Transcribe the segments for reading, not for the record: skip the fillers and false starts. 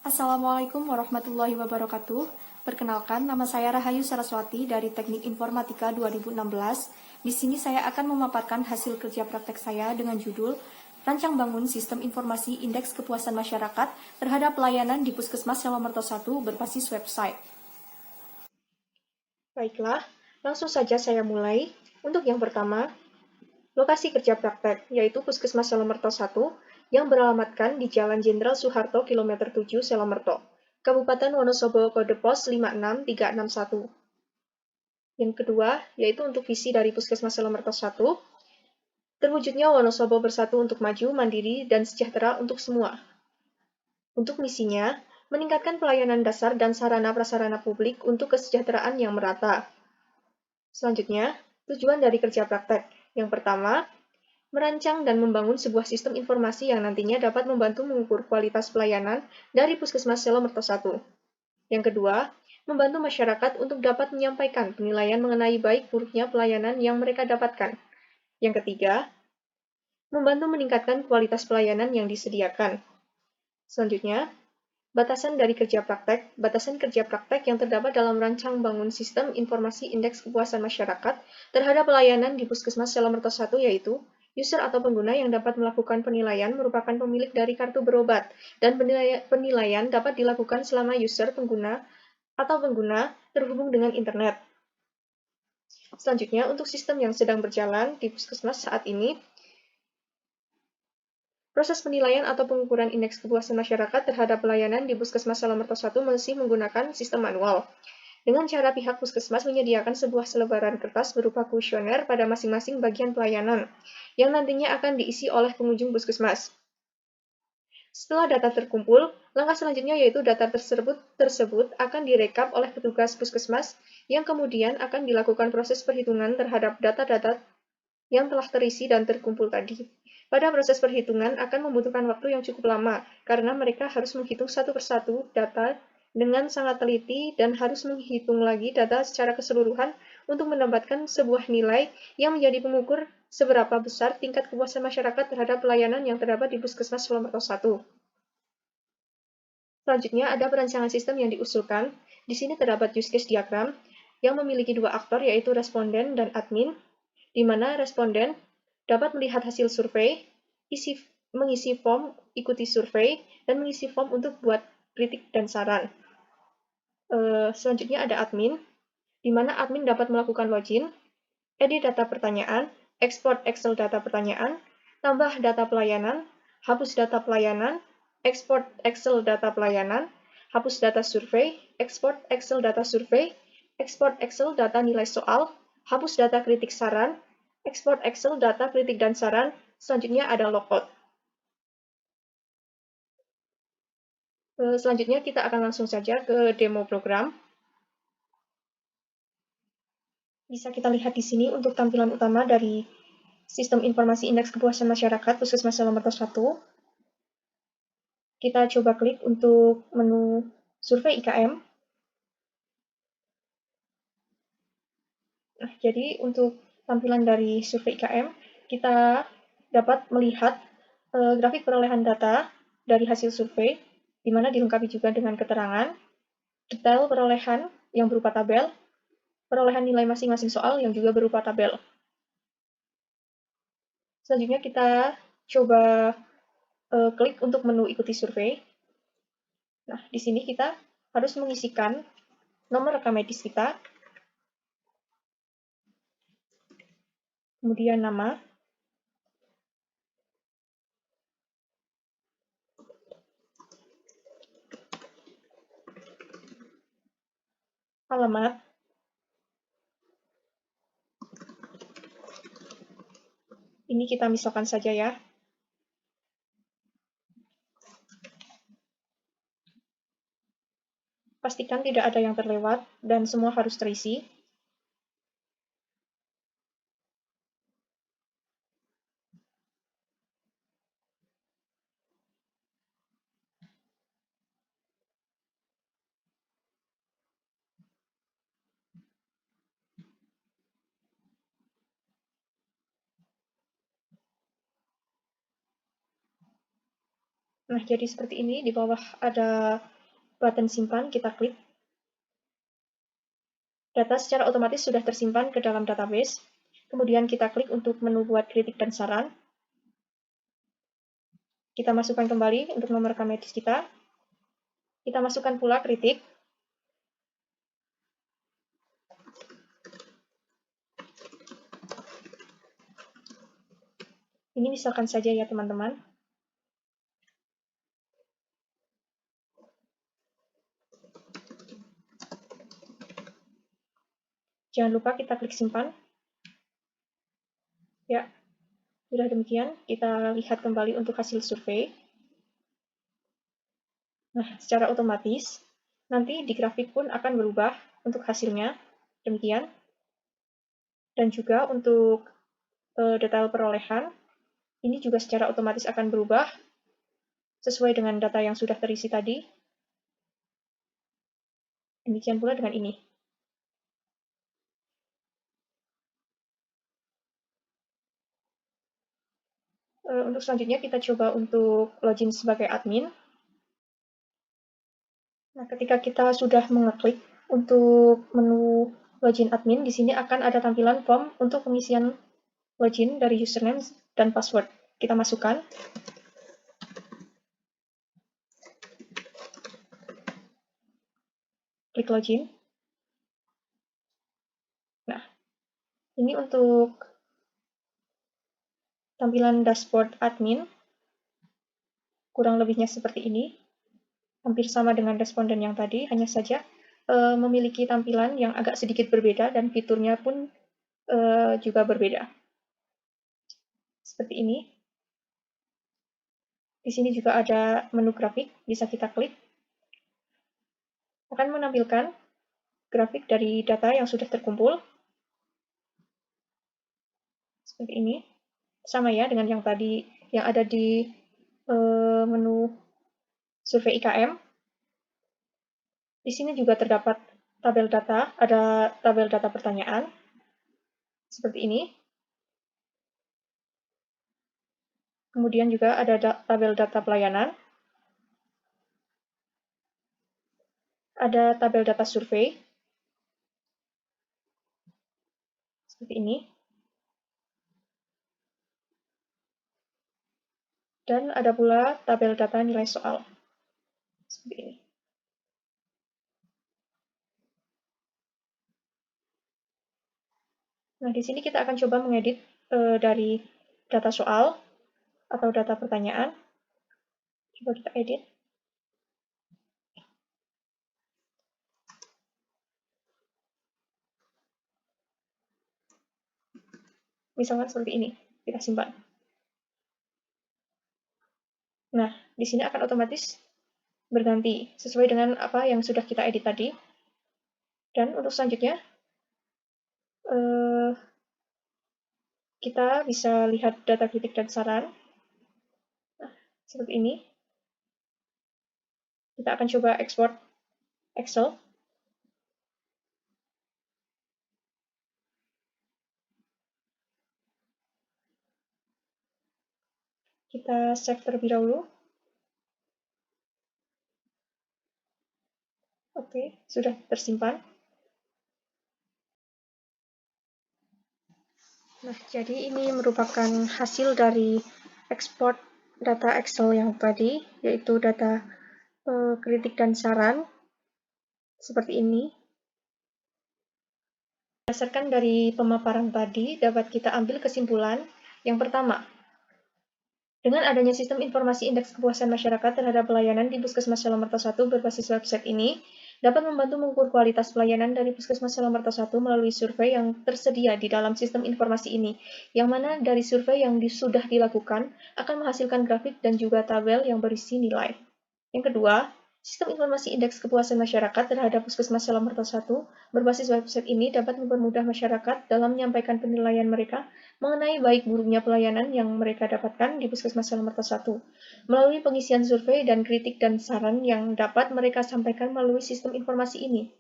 Assalamualaikum warahmatullahi wabarakatuh. Perkenalkan, nama saya Rahayu Saraswati dari Teknik Informatika 2016. Di sini saya akan memaparkan hasil kerja praktek saya dengan judul Rancang Bangun Sistem Informasi Indeks Kepuasan Masyarakat terhadap Pelayanan di Puskesmas Selamerta 1 berbasis website. Baiklah, langsung saja saya mulai. Untuk yang pertama, lokasi kerja praktek, yaitu Puskesmas Selamerta 1, yang beralamatkan di Jalan Jenderal Soeharto, kilometer 7, Selamerta, Kabupaten Wonosobo, kode pos 56361. Yang kedua, yaitu untuk visi dari Puskesmas Selamerta 1, terwujudnya Wonosobo bersatu untuk maju, mandiri, dan sejahtera untuk semua. Untuk misinya, meningkatkan pelayanan dasar dan sarana-prasarana publik untuk kesejahteraan yang merata. Selanjutnya, tujuan dari kerja praktek. Yang pertama, merancang dan membangun sebuah sistem informasi yang nantinya dapat membantu mengukur kualitas pelayanan dari Puskesmas Selamerta 1. Yang kedua, membantu masyarakat untuk dapat menyampaikan penilaian mengenai baik buruknya pelayanan yang mereka dapatkan. Yang ketiga, membantu meningkatkan kualitas pelayanan yang disediakan. Selanjutnya, batasan kerja praktek yang terdapat dalam rancang bangun sistem informasi indeks kepuasan masyarakat terhadap pelayanan di Puskesmas Selamerta 1 yaitu user atau pengguna yang dapat melakukan penilaian merupakan pemilik dari kartu berobat, dan penilaian dapat dilakukan selama user pengguna terhubung dengan internet. Selanjutnya, untuk sistem yang sedang berjalan di Puskesmas saat ini, proses penilaian atau pengukuran indeks kepuasan masyarakat terhadap pelayanan di Puskesmas Selamerta 1 masih menggunakan sistem manual. Dengan cara pihak Puskesmas menyediakan sebuah selebaran kertas berupa kuesioner pada masing-masing bagian pelayanan, yang nantinya akan diisi oleh pengunjung Puskesmas. Setelah data terkumpul, langkah selanjutnya yaitu data tersebut akan direkap oleh petugas Puskesmas, yang kemudian akan dilakukan proses perhitungan terhadap data-data yang telah terisi dan terkumpul tadi. Pada proses perhitungan akan membutuhkan waktu yang cukup lama, karena mereka harus menghitung satu persatu data dengan sangat teliti dan harus menghitung lagi data secara keseluruhan untuk mendapatkan sebuah nilai yang menjadi pengukur seberapa besar tingkat kepuasan masyarakat terhadap pelayanan yang terdapat di Puskesmas Selamerta 1. Selanjutnya ada perancangan sistem yang diusulkan. Di sini terdapat use case diagram yang memiliki dua aktor yaitu responden dan admin, di mana responden dapat melihat hasil survei, mengisi form, ikuti survei, dan mengisi form untuk buat kritik dan saran. Selanjutnya ada admin, di mana admin dapat melakukan login, edit data pertanyaan, export Excel data pertanyaan, tambah data pelayanan, hapus data pelayanan, export Excel data pelayanan, hapus data survei, export Excel data survei, export Excel data nilai soal, hapus data kritik saran, export Excel data kritik dan saran, selanjutnya ada logout. Selanjutnya kita akan langsung saja ke demo program. Bisa kita lihat di sini untuk tampilan utama dari Sistem Informasi Indeks Kepuasan Masyarakat Puskesmas Selamerta 1. Kita coba klik untuk menu survei IKM. Nah, jadi untuk tampilan dari survei IKM, kita dapat melihat grafik perolehan data dari hasil survei, di mana dilengkapi juga dengan keterangan, detail perolehan yang berupa tabel, perolehan nilai masing-masing soal yang juga berupa tabel. Selanjutnya kita coba klik untuk menu ikuti survei. Nah, di sini kita harus mengisikan nomor rekam medis kita, kemudian nama, alamat, ini kita misalkan saja ya. Pastikan tidak ada yang terlewat dan semua harus terisi. Nah, jadi seperti ini, di bawah ada button simpan, kita klik. Data secara otomatis sudah tersimpan ke dalam database. Kemudian kita klik untuk menu buat kritik dan saran. Kita masukkan kembali untuk nomor rekam medis kita. Kita masukkan pula kritik. Ini misalkan saja ya teman-teman. Jangan lupa kita klik simpan. Ya, sudah demikian. Kita lihat kembali untuk hasil survei. Nah, secara otomatis, nanti di grafik pun akan berubah untuk hasilnya. Demikian. Dan juga untuk detail perolehan, ini juga secara otomatis akan berubah sesuai dengan data yang sudah terisi tadi. Demikian pula dengan ini. Untuk selanjutnya kita coba untuk login sebagai admin. Nah, ketika kita sudah mengeklik untuk menu login admin, di sini akan ada tampilan form untuk pengisian login dari username dan password. Kita masukkan. Klik login. Nah, ini untuk tampilan dashboard admin. Kurang lebihnya seperti ini. Hampir sama dengan responden yang tadi, hanya saja memiliki tampilan yang agak sedikit berbeda dan fiturnya pun juga berbeda. Seperti ini. Di sini juga ada menu grafik, bisa kita klik. Akan menampilkan grafik dari data yang sudah terkumpul. Seperti ini. Sama ya dengan yang tadi yang ada di menu survei IKM. Di sini juga terdapat tabel data, ada tabel data pertanyaan. Seperti ini. Kemudian juga ada tabel data pelayanan. Ada tabel data survei. Seperti ini. Dan ada pula tabel data nilai soal. Seperti ini. Nah, di sini kita akan coba mengedit dari data soal atau data pertanyaan. Coba kita edit. Misalkan seperti ini. Kita simpan. Nah, di sini akan otomatis berganti sesuai dengan apa yang sudah kita edit tadi. Dan untuk selanjutnya, kita bisa lihat data kritik dan saran. Nah, seperti ini. Kita akan coba ekspor Excel. Kita save terlebih dahulu. Oke, sudah tersimpan. Nah, jadi ini merupakan hasil dari ekspor data Excel yang tadi, yaitu data kritik dan saran, seperti ini. Berdasarkan dari pemaparan tadi, dapat kita ambil kesimpulan. Yang pertama, dengan adanya sistem informasi indeks kepuasan masyarakat terhadap pelayanan di Puskesmas Salomerto 1 berbasis website ini, dapat membantu mengukur kualitas pelayanan dari Puskesmas Salomerto 1 melalui survei yang tersedia di dalam sistem informasi ini, yang mana dari survei yang sudah dilakukan akan menghasilkan grafik dan juga tabel yang berisi nilai. Yang kedua, sistem informasi indeks kepuasan masyarakat terhadap Puskesmas Salomerto 1 berbasis website ini dapat mempermudah masyarakat dalam menyampaikan penilaian mereka mengenai baik buruknya pelayanan yang mereka dapatkan di Puskesmas Salomerto 1 melalui pengisian survei dan kritik dan saran yang dapat mereka sampaikan melalui sistem informasi ini.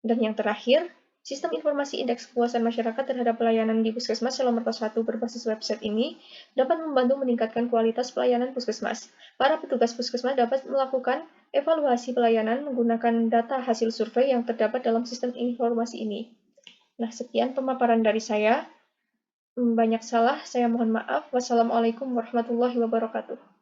Dan yang terakhir, Sistem informasi indeks kepuasan masyarakat terhadap pelayanan di Puskesmas Selamerta 1 berbasis website ini dapat membantu meningkatkan kualitas pelayanan Puskesmas. Para petugas Puskesmas dapat melakukan evaluasi pelayanan menggunakan data hasil survei yang terdapat dalam sistem informasi ini. Nah, sekian pemaparan dari saya. Banyak salah, saya mohon maaf. Wassalamualaikum warahmatullahi wabarakatuh.